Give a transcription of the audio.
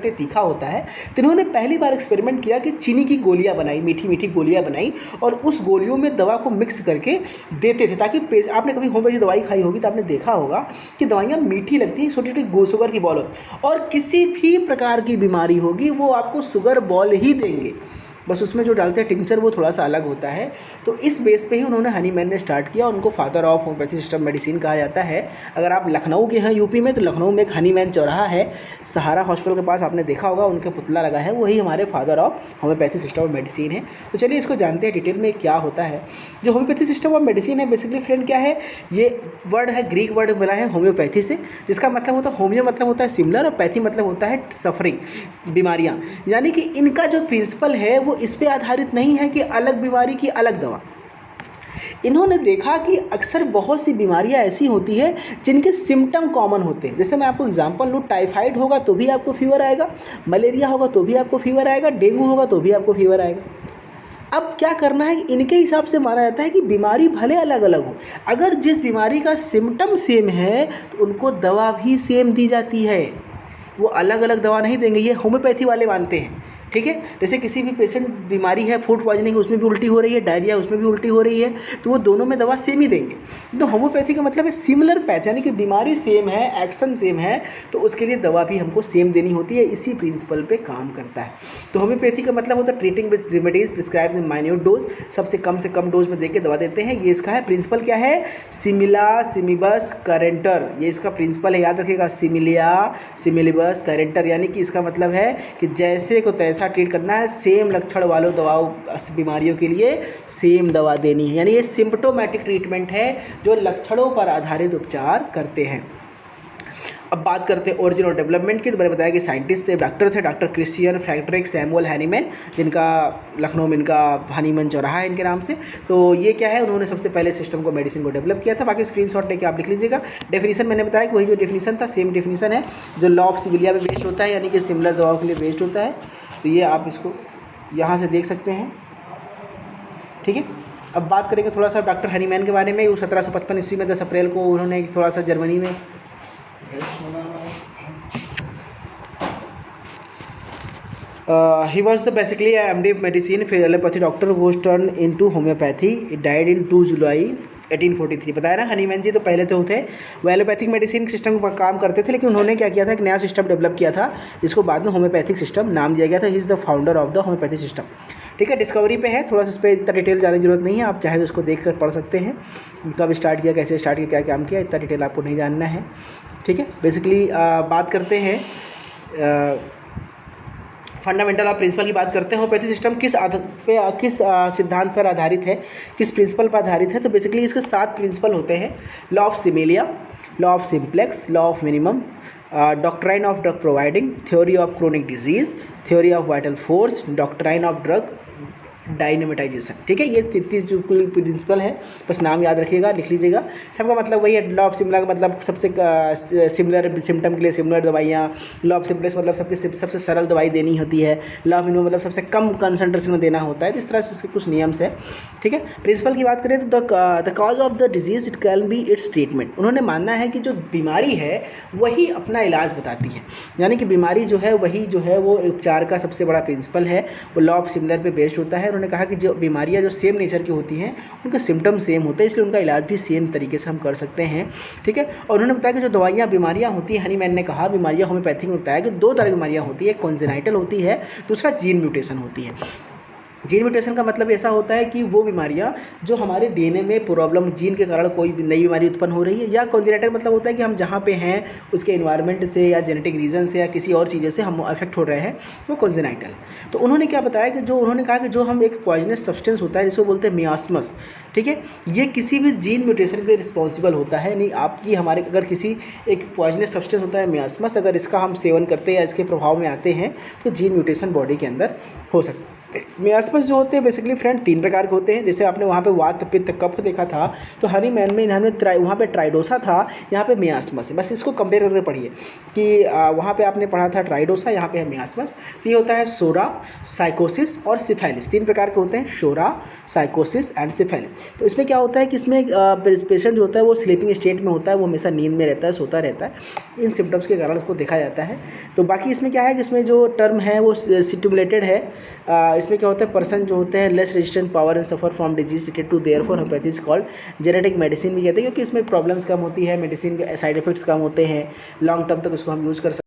खट्टे तीखा होता है। तो इन्होंने पहली बार एक्सपेरिमेंट किया कि चीनी की गोलियां बनाई, मीठी मीठी गोलियां बनाई और उस गोलियों में दवा को मिक्स करके देते थे, ताकि आपने कभी होम्योपैथी दवाई खाई होगी तो आपने देखा होगा कि दवाइयाँ मीठी लगती हैं, छोटी छोटी शुगर की बॉल और किसी भी प्रकार की बीमारी होगी वो आपको शुगर बॉल ही देंगे, बस उसमें जो डालते हैं टिंचर वो थोड़ा सा अलग होता है। तो इस बेस पे ही उन्होंने हनीमैन ने स्टार्ट किया। उनको father of homeopathy system medicine कहा जाता है। अगर आप लखनऊ के हैं यूपी में, तो लखनऊ में एक हनीमैन चौराहा है, सहारा हॉस्पिटल के पास, आपने देखा होगा उनका पुतला लगा है, वही हमारे father of homeopathy system of medicine है। तो चलिए इसको जानते हैं डिटेल में क्या होता है। जो होम्योपैथी सिस्टम ऑफ मेडिसिन है बेसिकली फ्रेंड क्या है, ये वर्ड है, ग्रीक वर्ड बना है होम्योपैथी से, जिसका मतलब होता है होम्यो मतलब होता है सिमिलर और पैथी मतलब होता है सफरिंग, बीमारियाँ। यानी कि इनका जो प्रिंसिपल है वो इस पे आधारित नहीं है कि अलग बीमारी की अलग दवा। इन्होंने देखा कि अक्सर बहुत सी बीमारियां ऐसी होती है जिनके सिम्टम कॉमन होते हैं। जैसे मैं आपको एग्जांपल लूँ, टाइफाइड होगा तो भी आपको फीवर आएगा, मलेरिया होगा तो भी आपको फीवर आएगा, डेंगू होगा तो भी आपको फीवर आएगा। अब क्या करना है, इनके हिसाब से माना जाता है कि बीमारी भले अलग अलग हो, अगर जिस बीमारी का सिम्टम सेम है तो उनको दवा भी सेम दी जाती है, वो अलग अलग दवा नहीं देंगे। ये होम्योपैथी वाले मानते हैं, ठीक है। जैसे किसी भी पेशेंट बीमारी है फूड पॉइजनिंग, उसमें भी उल्टी हो रही है, डायरिया उसमें भी उल्टी हो रही है, तो वो दोनों में दवा सेम ही देंगे। तो होम्योपैथी का मतलब है सिमिलर पैथ, यानी कि बीमारी सेम है, एक्शन सेम है, तो उसके लिए दवा भी हमको सेम देनी होती है। इसी प्रिंसिपल पे काम करता है। तो होम्योपैथी का मतलब होता है treating with remedies prescribe in minute dose, सबसे कम से कम डोज में देके दवा देते हैं। ये इसका है प्रिंसिपल क्या है, सिमिला सिमिबस करेंटर, ये इसका प्रिंसिपल है, याद रखिएगा, सिमिलिया सिमिलिबस करेंटर, यानी कि इसका मतलब है कि जैसे को तैसा ट्रीट करना है, सेम लक्षण वालों दवाओं बीमारियों के लिए सेम दवा देनी है। यानी ये सिम्प्टोमेटिक ट्रीटमेंट है जो लक्षणों पर आधारित उपचार करते हैं। अब बात करते हैं ओरिजिन और डेवलपमेंट की। तो मैंने बताया कि साइंटिस्ट थे, डॉक्टर थे, doctor Christian Friedrich Samuel Hahnemann, जिनका लखनऊ में इनका हनीमैन चौराहा है इनके नाम से। तो ये क्या है, उन्होंने सबसे पहले सिस्टम को, मेडिसिन को डेवलप किया था। बाकी स्क्रीनशॉट लेके आप लिख लीजिएगा। डेफिनेशन मैंने बताया कि वही जो डेफिनेशन था सेम डेफिनेशन है जो लॉ ऑफ सिविलिया में बेस्ड होता है, यानी कि सिमिलर दवाओं के लिए बेस्ड होता है। तो ये आप इसको यहाँ से देख सकते हैं, ठीक है। अब बात करेंगे थोड़ा सा डॉक्टर हनीमैन के बारे में। वो 1755 ईस्वी में 10 अप्रैल को उन्होंने थोड़ा सा जर्मनी में he was the basically a MD medicine allopathy doctor was turned into homeopathy. He died in 2 जुलाई 1843। बताया ना हनीमैन जी तो पहले तो थे वो एलोपैथिक मेडिसिन सिस्टम पर काम करते थे, लेकिन उन्होंने क्या किया था, एक नया सिस्टम डेवलप किया था जिसको बाद में होम्योपैथिक सिस्टम नाम दिया गया था। He is the founder of the homeopathic system, ठीक है। डिस्कवरी पे है, थोड़ा सा इस पर इतना डिटेल जाने की जरूरत नहीं है, आप चाहे तो उसको देख कर पढ़ सकते हैं, कब स्टार्ट किया, कैसे स्टार्ट किया, क्या काम किया, इतना डिटेल आपको नहीं जानना है, ठीक है। बेसिकली बात करते हैं फंडामेंटल और प्रिंसिपल की बात करते हैं। होम्योपैथी सिस्टम किस सिद्धांत पर आधारित है, किस प्रिंसिपल पर आधारित है। तो बेसिकली इसके 7 प्रिंसिपल होते हैं। Law of similia, law of simplex, law of minimum, doctrine of drug providing, theory of chronic disease, theory of vital force, doctrine of drug dynamization, ठीक है। ये 33 प्रिंसिपल है, बस नाम याद रखिएगा, लिख लीजिएगा। सबका मतलब वही है। लॉ ऑफ सिमिलर का मतलब सबसे सिमिलर सिम्टम के लिए सिमिलर दवाइयाँ, लॉ ऑफ सिम्प्लेक्स मतलब सबसे सरल दवाई देनी होती है, लॉ ऑफ मिनिमम मतलब सबसे कम कंसंट्रेशन में देना होता है। तो इस तरह से कुछ नियम्स है, ठीक है। प्रिंसिपल की बात करें तो the cause of the disease it can be it's treatment. उन्होंने मानना है कि जो बीमारी है वही अपना इलाज बताती है, यानी कि बीमारी जो है वही जो है वो उपचार का सबसे बड़ा प्रिंसिपल है, वो लॉ ऑफ सिमिलर पे बेस्ड होता है। उन्होंने कहा कि जो बीमारियां जो सेम नेचर की होती हैं उनका सिम्टम सेम होता है, इसलिए उनका इलाज भी सेम तरीके से हम कर सकते हैं, ठीक है। और उन्होंने बताया कि जो दवाइयाँ बीमारियां होती हैं, हनीमैन ने कहा बीमारियां होम्योपैथिक में बताया कि 2 तरह की बीमारियां होती है, एक कॉन्जेनाइटल होती है, दूसरा जीन म्यूटेशन होती है। जीन म्यूटेशन का मतलब ऐसा होता है कि वो बीमारियां जो हमारे डीएनए में प्रॉब्लम, जीन के कारण कोई नई बीमारी उत्पन्न हो रही है, या कॉन्जेनिटल मतलब होता है कि हम जहाँ पे हैं उसके एनवायरनमेंट से या जेनेटिक रीजन से या किसी और चीज़ें से हम अफेक्ट हो रहे हैं, वो कॉन्जेनिटल। तो उन्होंने क्या बताया कि जो उन्होंने कहा कि जो हम एक पॉइजनस सब्सटेंस होता है जिसको बोलते हैं मियास्मस, ठीक है, ये किसी भी जीन म्यूटेशन के लिए रिस्पॉन्सिबल होता है। नहीं आपकी हमारे अगर किसी एक पॉइजनस सब्सटेंस होता है मियास्मस, अगर इसका हम सेवन करते हैं या इसके प्रभाव में आते हैं तो जीन म्यूटेशन बॉडी के अंदर हो सकता है। मियास्मस जो होते हैं बेसिकली फ्रेंड 3 प्रकार के होते हैं। जैसे आपने वहाँ पे वात पित्त कफ देखा था, तो हनी मैन में इन्होंने वहाँ पे ट्राइडोसा था, यहाँ पे मियास्मस है। बस इसको कंपेयर करके पढ़िए कि वहाँ पे आपने पढ़ा था ट्राइडोसा, यहाँ पे है मियास्मस। तो ये होता है शोरा, साइकोसिस और सिफेलिस, 3 प्रकार के होते हैं, शोरा, साइकोसिस एंड सिफेलिस। तो इसमें क्या होता है कि इसमें पेशेंट जो होता है वो स्लीपिंग स्टेट में होता है, वो हमेशा नींद में रहता है, सोता रहता है। इन सिम्टम्स के कारण उसको देखा जाता है। तो बाकी इसमें क्या है कि इसमें जो टर्म है वो स्टिमुलेटेड है। इसमें क्या होता है, पर्सन जो होते हैं less resistant power and suffer from disease related to their for homeopathy is called genetic medicine भी कहते हैं, क्योंकि इसमें प्रॉब्लम्स कम होती है, मेडिसिन के साइड इफेक्ट्स कम होते हैं, लॉन्ग टर्म तक उसको हम यूज़ कर सकते हैं।